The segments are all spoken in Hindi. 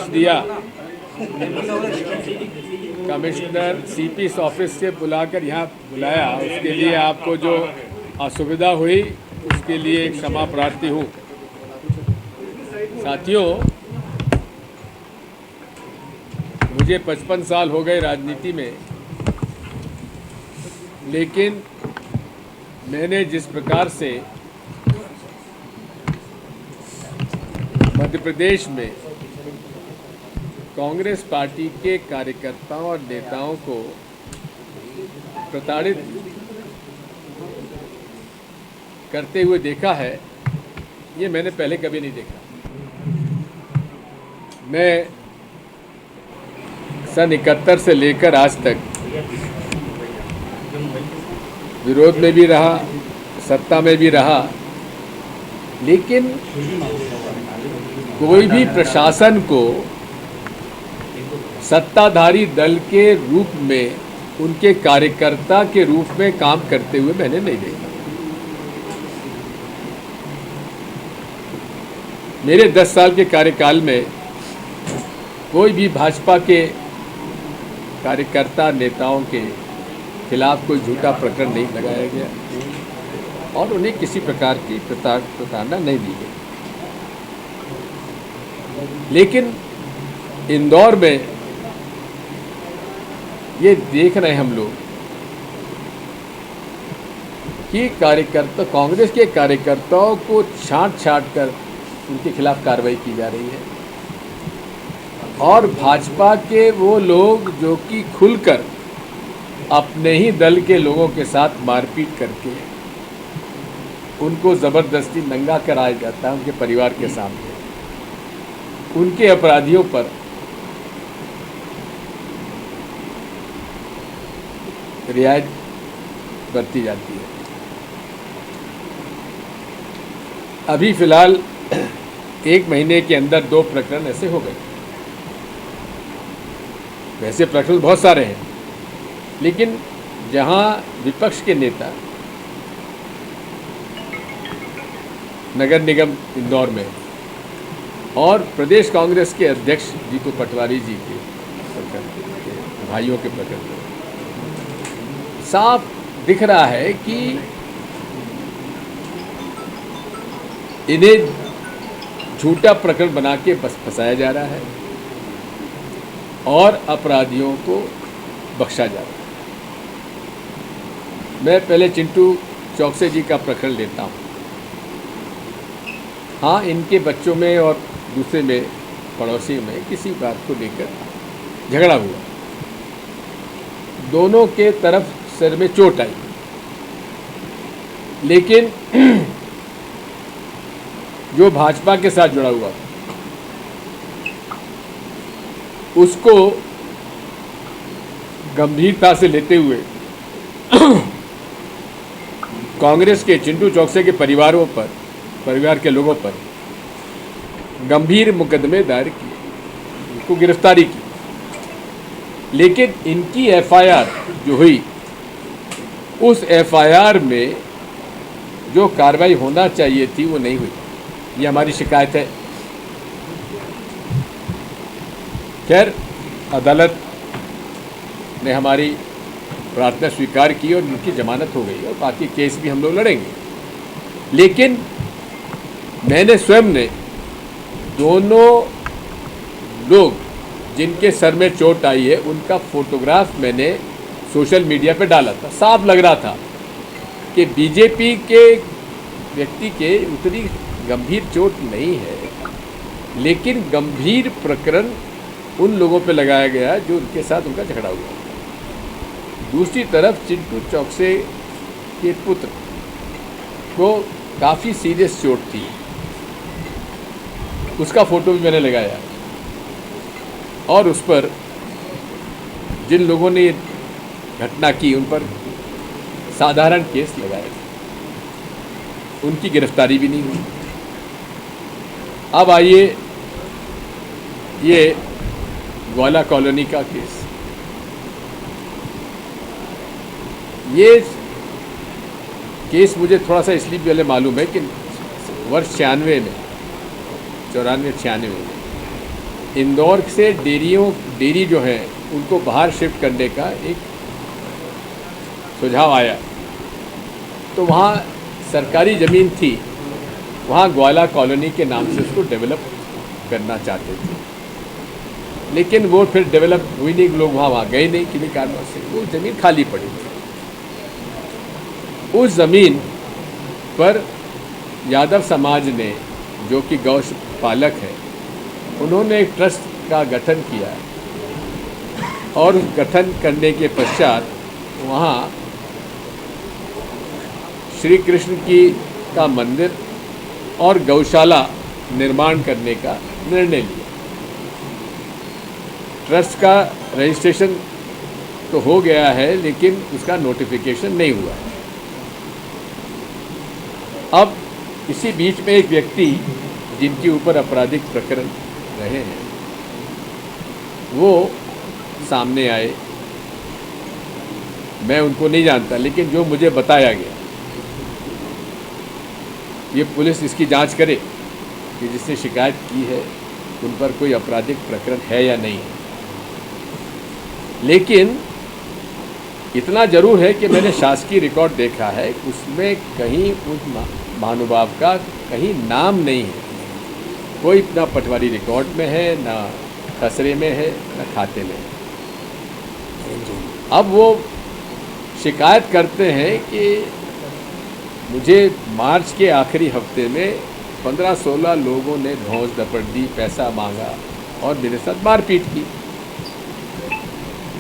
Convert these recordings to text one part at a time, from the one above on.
निर्देश दिया कमिश्नर सीपी ऑफिस से बुलाकर यहाँ बुलाया, उसके लिए आपको जो असुविधा हुई उसके लिए क्षमा प्रार्थी हूँ। साथियों, मुझे 55 साल हो गए राजनीति में, लेकिन मैंने जिस प्रकार से मध्य प्रदेश में कांग्रेस पार्टी के कार्यकर्ताओं और नेताओं को प्रताड़ित करते हुए देखा है, ये मैंने पहले कभी नहीं देखा। मैं सन 71 से लेकर आज तक विरोध में भी रहा, सत्ता में भी रहा, लेकिन कोई भी प्रशासन को सत्ताधारी दल के रूप में, उनके कार्यकर्ता के रूप में काम करते हुए मैंने नहीं देखा। मेरे 10 साल के कार्यकाल में कोई भी भाजपा के कार्यकर्ता नेताओं के खिलाफ कोई झूठा प्रकरण नहीं लगाया गया और उन्हें किसी प्रकार की प्रताड़ना नहीं दी गई। लेकिन इंदौर में ये देख रहे हैं हम लोग कि कार्यकर्ता, कांग्रेस के कार्यकर्ताओं को छांट कर उनके खिलाफ कार्रवाई की जा रही है और भाजपा के वो लोग जो कि खुलकर अपने ही दल के लोगों के साथ मारपीट करके उनको ज़बरदस्ती नंगा कराया जाता है उनके परिवार के सामने, उनके अपराधियों पर रियायत बरती जाती है। अभी फिलहाल 1 महीने के अंदर 2 प्रकरण ऐसे हो गए। वैसे प्रकरण बहुत सारे हैं, लेकिन जहां विपक्ष के नेता नगर निगम इंदौर में और प्रदेश कांग्रेस के अध्यक्ष जीतू पटवारी जी के प्रकरण, भाइयों के प्रकरण, साफ दिख रहा है कि इन्हें झूठा प्रकरण बना के बस फंसाया जा रहा है और अपराधियों को बख्शा जा रहा है। मैं पहले चिंटू चौकसे जी का प्रकरण लेता हूँ। हाँ, इनके बच्चों में और दूसरे में पड़ोसी में किसी बात को लेकर झगड़ा हुआ, दोनों के तरफ सिर में चोट आई, लेकिन जो भाजपा के साथ जुड़ा हुआ उसको गंभीरता से लेते हुए कांग्रेस के चिंटू चौकसे के परिवार के लोगों पर गंभीर मुकदमे दायर किए, उनको गिरफ्तारी की, लेकिन इनकी एफआईआर जो हुई उस एफआईआर में जो कार्रवाई होना चाहिए थी वो नहीं हुई। ये हमारी शिकायत है। खैर, अदालत ने हमारी प्रार्थना स्वीकार की और उनकी जमानत हो गई और बाकी केस भी हम लोग लड़ेंगे। लेकिन मैंने स्वयं ने दोनों लोग जिनके सर में चोट आई है उनका फोटोग्राफ मैंने सोशल मीडिया पे डाला था। साफ लग रहा था कि बीजेपी के व्यक्ति के उतनी गंभीर चोट नहीं है, लेकिन गंभीर प्रकरण उन लोगों पे लगाया गया जो उनके साथ उनका झगड़ा हुआ। दूसरी तरफ चिंटू चौकसे के पुत्र को काफ़ी सीरियस चोट थी, उसका फ़ोटो भी मैंने लगाया और उस पर जिन लोगों ने घटना की उन पर साधारण केस लगाया, उनकी गिरफ्तारी भी नहीं हुई। अब आइए ये ग्वाला कॉलोनी का केस। ये केस मुझे थोड़ा सा इसलिए पहले मालूम है कि वर्ष 96 में 94-96 में इंदौर से डेयरी जो है उनको बाहर शिफ्ट करने का एक सुझाव आया, तो वहाँ सरकारी ज़मीन थी, वहाँ ग्वाला कॉलोनी के नाम से उसको डेवलप करना चाहते थे, लेकिन वो फिर डेवलप हुई नहीं, लोग वहाँ गए नहीं किसी कारणों से, वो ज़मीन खाली पड़ी थी। उस ज़मीन पर यादव समाज ने, जो कि गौ पालक है, उन्होंने एक ट्रस्ट का गठन किया और उस गठन करने के पश्चात वहाँ श्री कृष्ण का मंदिर और गौशाला निर्माण करने का निर्णय लिया। ट्रस्ट का रजिस्ट्रेशन तो हो गया है, लेकिन उसका नोटिफिकेशन नहीं हुआ है। अब इसी बीच में एक व्यक्ति जिनके ऊपर आपराधिक प्रकरण रहे हैं, वो सामने आए। मैं उनको नहीं जानता, लेकिन जो मुझे बताया गया, ये पुलिस इसकी जांच करे कि जिसने शिकायत की है उन पर कोई आपराधिक प्रकरण है या नहीं। लेकिन इतना जरूर है कि मैंने शासकीय रिकॉर्ड देखा है, उसमें कहीं उस महानुभाव का कहीं नाम नहीं है, कोई ना पटवारी रिकॉर्ड में है, ना खसरे में है, ना खाते में है। अब वो शिकायत करते हैं कि मुझे मार्च के आखिरी हफ्ते में 15-16 लोगों ने धौंस दपट दी, पैसा मांगा और मेरे साथ मारपीट की,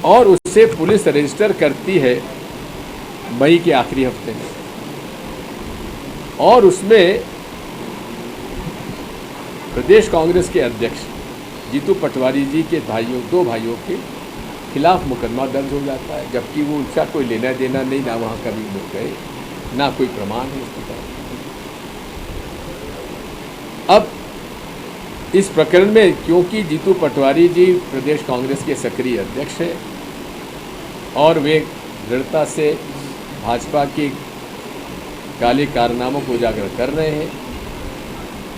और उससे पुलिस रजिस्टर करती है मई के आखिरी हफ्ते में, और उसमें प्रदेश कांग्रेस के अध्यक्ष जीतू पटवारी जी के दो भाइयों के खिलाफ मुकदमा दर्ज हो जाता है, जबकि वो उनका कोई लेना देना नहीं, ना वहाँ कभी लोग गए, ना कोई प्रमाण है उसकी तरफ। अब इस प्रकरण में क्योंकि जीतू पटवारी जी प्रदेश कांग्रेस के सक्रिय अध्यक्ष हैं और वे दृढ़ता से भाजपा के काले कारनामों को उजागर कर रहे हैं,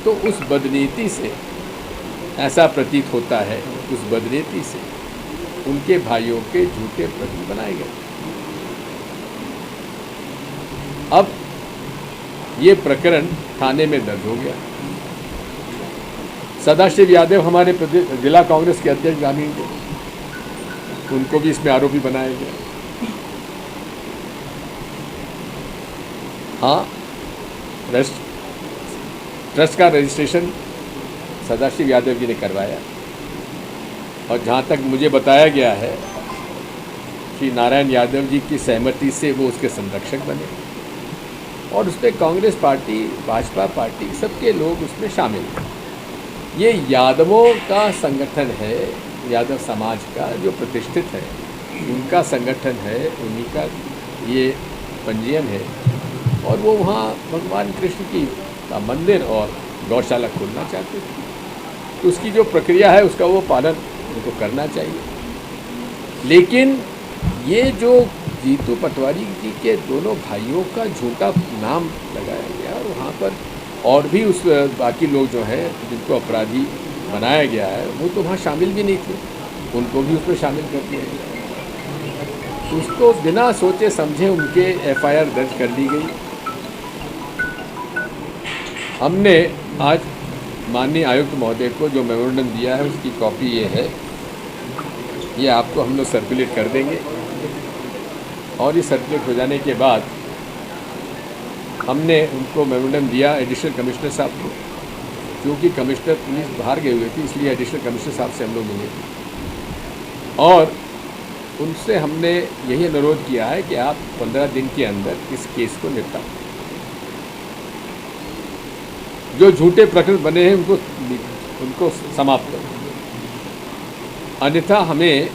तो उस बदनीति से ऐसा प्रतीत होता है, उस बदनीति से उनके भाइयों के झूठे प्रतीक बनाए गए। अब ये प्रकरण थाने में दर्ज हो गया। सदाशिव यादव हमारे जिला कांग्रेस के अध्यक्ष ग्रामीण थे, उनको भी इसमें आरोपी बनाया गया। हाँ, ट्रस्ट का रजिस्ट्रेशन सदाशिव यादव जी ने करवाया, और जहाँ तक मुझे बताया गया है श्री नारायण यादव जी की सहमति से वो उसके संरक्षक बने, और उसमें कांग्रेस पार्टी, भाजपा पार्टी, सबके लोग उसमें शामिल हैं। ये यादवों का संगठन है, यादव समाज का जो प्रतिष्ठित है, उनका संगठन है, उन्हीं का ये पंजीयन है, और वो वहाँ भगवान कृष्ण का मंदिर और गौशाला खोलना चाहते थे। तो उसकी जो प्रक्रिया है उसका वो पालन उनको करना चाहिए। लेकिन ये जो जीतू पटवारी जी के दोनों भाइयों का झूठा नाम लगाया गया, और वहाँ पर और भी उस बाकी लोग जो हैं जिनको अपराधी बनाया गया है, वो तो वहाँ शामिल भी नहीं थे, उनको भी उसमें शामिल कर दिया गया। उसको बिना सोचे समझे उनके FIR दर्ज कर ली गई। हमने आज माननीय आयुक्त महोदय को जो मेमोरेंडम दिया है उसकी कॉपी ये है, ये आपको हम लोग सर्कुलेट कर देंगे, और ये सर्कुलेट हो जाने के बाद हमने उनको मेमोरेंडम दिया एडिशनल कमिश्नर साहब को, क्योंकि कमिश्नर पुलिस बाहर गए हुए थे, इसलिए एडिशनल कमिश्नर साहब से हम लोग मिले, और उनसे हमने यही अनुरोध किया है कि आप 15 दिन के अंदर इस केस को निपटाओ। जो झूठे प्रकरण बने हैं उनको समाप्त करो, अन्यथा हमें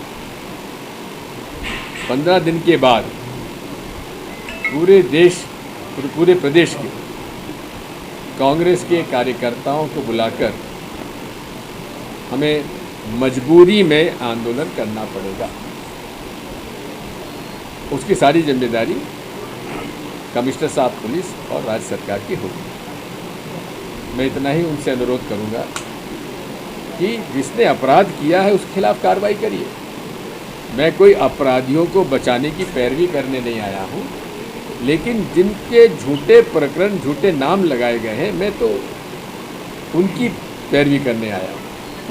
15 दिन के बाद पूरे प्रदेश के कांग्रेस के कार्यकर्ताओं को बुलाकर हमें मजबूरी में आंदोलन करना पड़ेगा। उसकी सारी जिम्मेदारी कमिश्नर साहब पुलिस और राज्य सरकार की होगी। मैं इतना ही उनसे अनुरोध करूंगा कि जिसने अपराध किया है उसके खिलाफ कार्रवाई करिए। मैं कोई अपराधियों को बचाने की पैरवी करने नहीं आया हूँ, लेकिन जिनके झूठे प्रकरण, झूठे नाम लगाए गए हैं, मैं तो उनकी पैरवी करने आया हूँ।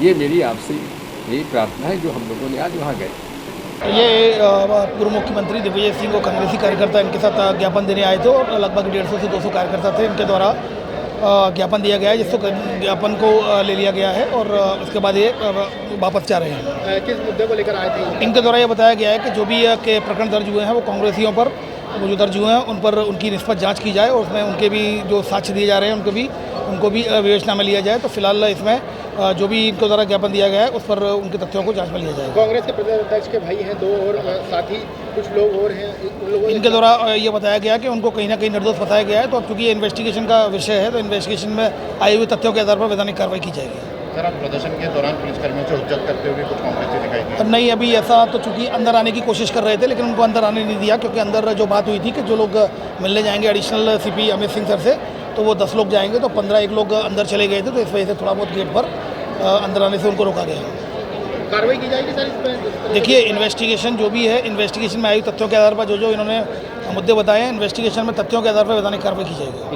ये मेरी आपसे यही प्रार्थना है जो हम लोगों ने आज वहाँ गए। ये पूर्व मुख्यमंत्री दिग्विजय सिंह को कांग्रेसी कार्यकर्ता इनके साथ ज्ञापन देने आए थे और लगभग 150 से 200 कार्यकर्ता थे। इनके द्वारा ज्ञापन दिया गया है, जिसको ज्ञापन को ले लिया गया है और उसके बाद ये वापस जा रहे हैं। किस मुद्दे को लेकर आए थे? इनके द्वारा ये बताया गया है कि जो भी के प्रकरण दर्ज हुए हैं वो कांग्रेसियों पर वो जो दर्ज हुए हैं उन पर उनकी निष्पक्ष जांच की जाए और उसमें उनके भी जो साक्ष्य दिए जा रहे हैं उनको भी विवेचना में लिया जाए। तो फिलहाल इसमें जो भी इनके द्वारा ज्ञापन दिया गया है उस पर उनके तथ्यों को जांच में लिया जाएगा। कांग्रेस के प्रदेश अध्यक्ष के भाई हैं 2 और साथी कुछ लोग और हैं, उन लोगों इनके द्वारा ये बताया गया कि उनको कहीं ना कहीं निर्दोष बताया गया है। तो अब चूंकि ये इन्वेस्टिगेशन का विषय है तो इन्वेस्टिगेशन में आए हुए तथ्यों के आधार पर वैधानिक कार्रवाई की जाएगी। सर, आप प्रदर्शन के दौरान पुलिसकर्मियों से हुज्जत करते हुए कुछ कांग्रेसी दिखाई दी? नहीं, अभी ऐसा तो चूंकि अंदर आने की कोशिश कर रहे थे लेकिन उनको अंदर आने नहीं दिया, क्योंकि अंदर जो बात हुई थी कि जो लोग मिलने जाएंगे additional CP Amit Singh sir से, तो वो 10 लोग जाएंगे, तो 15-1 लोग अंदर चले गए थे, तो इस वजह से थोड़ा बहुत गेट पर अंदर आने से उनको रोका गया। कार्रवाई की जाएगी सर इस पर? देखिए, इन्वेस्टिगेशन जो भी है, इन्वेस्टिगेशन में आई तथ्यों के आधार पर जो इन्होंने मुद्दे बताए हैं, इन्वेस्टिगेशन में तथ्यों के आधार पर वैधानिक कार्रवाई की जाएगी।